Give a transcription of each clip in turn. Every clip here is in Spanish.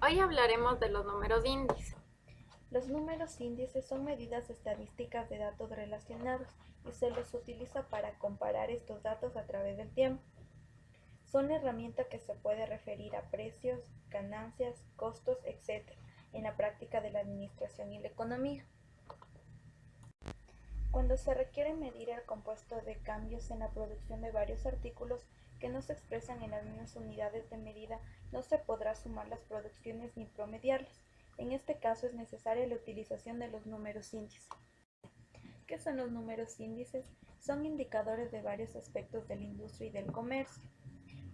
Hoy hablaremos de los números índice. Los números índices son medidas estadísticas de datos relacionados y se los utiliza para comparar estos datos a través del tiempo. Son la herramienta que se puede referir a precios, ganancias, costos, etc. en la práctica de la administración y la economía. Cuando se requiere medir el compuesto de cambios en la producción de varios artículos que no se expresan en las mismas unidades de medida, no se podrá sumar las producciones ni promediarlas. En este caso es necesaria la utilización de los números índices. ¿Qué son los números índices? Son indicadores de varios aspectos de la industria y del comercio.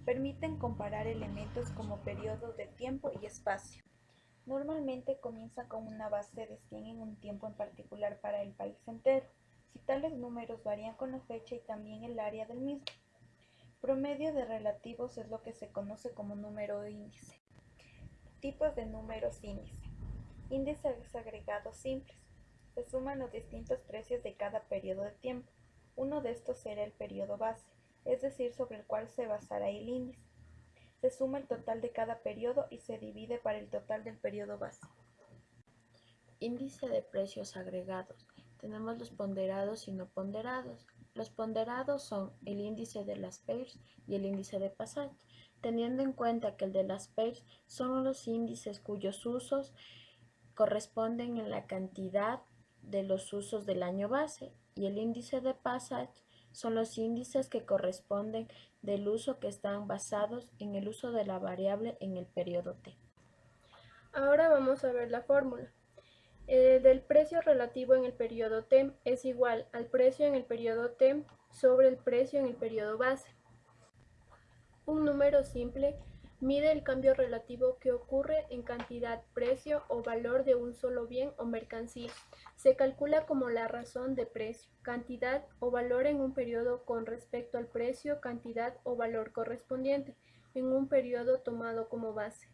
Permiten comparar elementos como periodos de tiempo y espacio. Normalmente comienza con una base de 100 en un tiempo en particular para el país entero, si tales números varían con la fecha y también el área del mismo. Promedio de relativos es lo que se conoce como número índice. Tipos de números índice. Índices agregados simples. Se suman los distintos precios de cada periodo de tiempo. Uno de estos será el periodo base, es decir, sobre el cual se basará el índice. Se suma el total de cada periodo y se divide para el total del periodo base. Índice de precios agregados. Tenemos los ponderados y no ponderados. Los ponderados son el índice de las pairs y el índice de Passat, teniendo en cuenta que el de las pairs son los índices cuyos usos corresponden en la cantidad de los usos del año base, y el índice de Passat son los índices que corresponden del uso que están basados en el uso de la variable en el periodo t. Ahora vamos a ver la fórmula. El del precio relativo en el periodo t es igual al precio en el periodo t sobre el precio en el periodo base. Un número simple mide el cambio relativo que ocurre en cantidad, precio o valor de un solo bien o mercancía. Se calcula como la razón de precio, cantidad o valor en un periodo con respecto al precio, cantidad o valor correspondiente en un periodo tomado como base.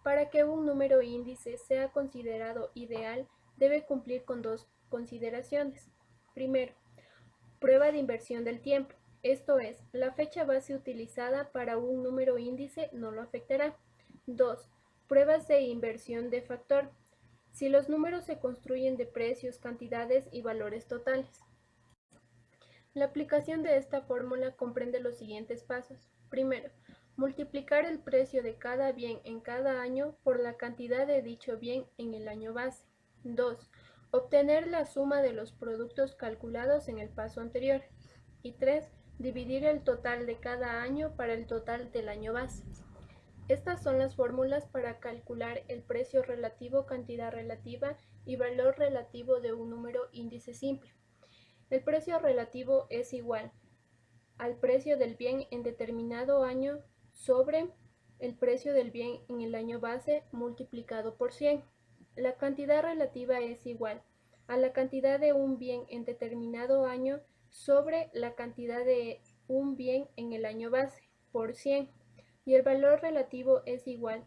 Para que un número índice sea considerado ideal, debe cumplir con dos consideraciones. Primero, prueba de inversión del tiempo, esto es, la fecha base utilizada para un número índice no lo afectará. 2. Pruebas de inversión de factor, si los números se construyen de precios, cantidades y valores totales. La aplicación de esta fórmula comprende los siguientes pasos. Primero, multiplicar el precio de cada bien en cada año por la cantidad de dicho bien en el año base. 2. Obtener la suma de los productos calculados en el paso anterior. Y 3. Dividir el total de cada año para el total del año base. Estas son las fórmulas para calcular el precio relativo, cantidad relativa y valor relativo de un número índice simple. El precio relativo es igual al precio del bien en determinado año sobre el precio del bien en el año base multiplicado por 100. La cantidad relativa es igual a la cantidad de un bien en determinado año sobre la cantidad de un bien en el año base por 100. Y el valor relativo es igual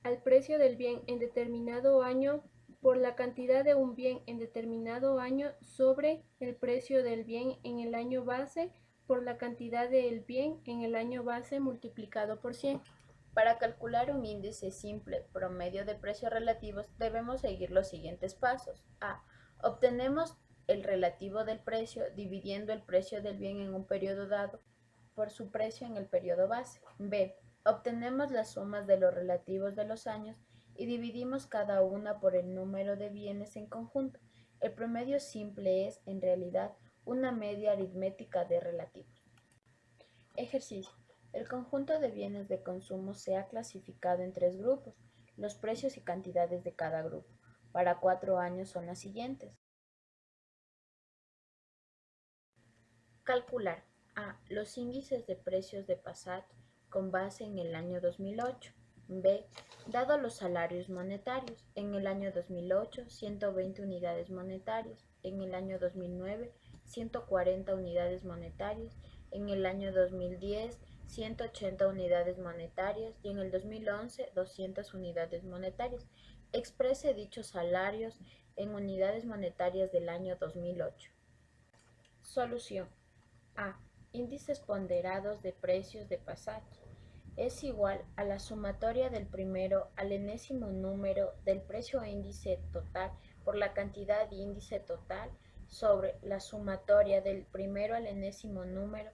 al precio del bien en determinado año por la cantidad de un bien en determinado año sobre el precio del bien en el año base por la cantidad del bien en el año base multiplicado por 100. Para calcular un índice simple promedio de precios relativos debemos seguir los siguientes pasos. A. Obtenemos el relativo del precio dividiendo el precio del bien en un periodo dado por su precio en el periodo base. B. Obtenemos las sumas de los relativos de los años y dividimos cada una por el número de bienes en conjunto. El promedio simple es, en realidad, una media aritmética de relativos. Ejercicio. El conjunto de bienes de consumo se ha clasificado en tres grupos. Los precios y cantidades de cada grupo. Para 4 años son las siguientes. Calcular. A. Los índices de precios de Passat con base en el año 2008. B. Dado los salarios monetarios. En el año 2008, 120 unidades monetarias. En el año 2009, 140 unidades monetarias. En el año 2010, 180 unidades monetarias. Y en el 2011, 200 unidades monetarias. Exprese dichos salarios en unidades monetarias del año 2008. Solución. A. Índices ponderados de precios de Passat. es igual a la sumatoria del primero al enésimo número del precio índice total por la cantidad de índice total sobre la sumatoria del primero al enésimo número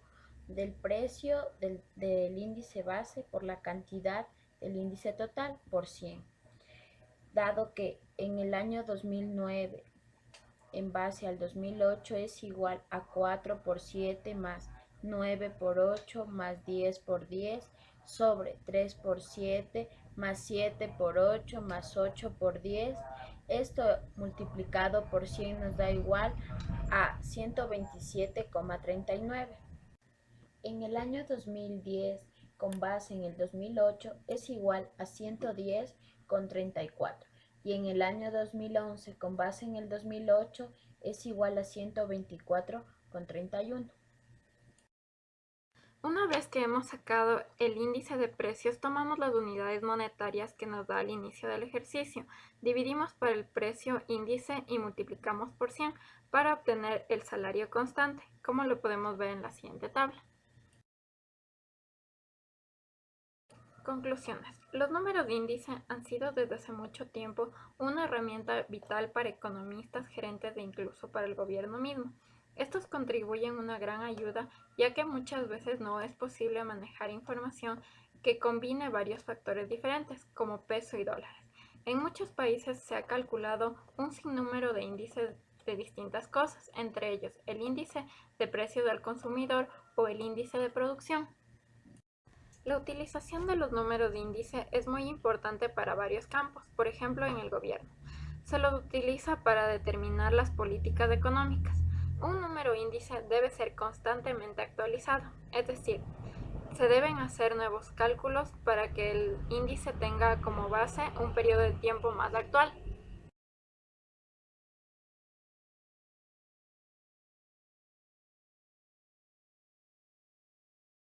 del precio del índice base por la cantidad del índice total por 100. Dado que en el año 2009 en base al 2008 es igual a 4 por 7 más 9 por 8 más 10 por 10 sobre 3 por 7 más 7 por 8 más 8 por 10. Esto multiplicado por 100 nos da igual a 127,39. En el año 2010, con base en el 2008, es igual a 110,34. Y en el año 2011, con base en el 2008, es igual a 124,31. Una vez que hemos sacado el índice de precios, tomamos las unidades monetarias que nos da al inicio del ejercicio, dividimos por el precio índice y multiplicamos por 100 para obtener el salario constante, como lo podemos ver en la siguiente tabla. Conclusiones. Los números de índice han sido desde hace mucho tiempo una herramienta vital para economistas, gerentes e incluso para el gobierno mismo. Estos contribuyen una gran ayuda, ya que muchas veces no es posible manejar información que combine varios factores diferentes, como peso y dólares. En muchos países se ha calculado un sinnúmero de índices de distintas cosas, entre ellos el índice de precios al consumidor o el índice de producción. La utilización de los números de índice es muy importante para varios campos, por ejemplo en el gobierno. Se los utiliza para determinar las políticas económicas. Un número índice debe ser constantemente actualizado, es decir, se deben hacer nuevos cálculos para que el índice tenga como base un periodo de tiempo más actual.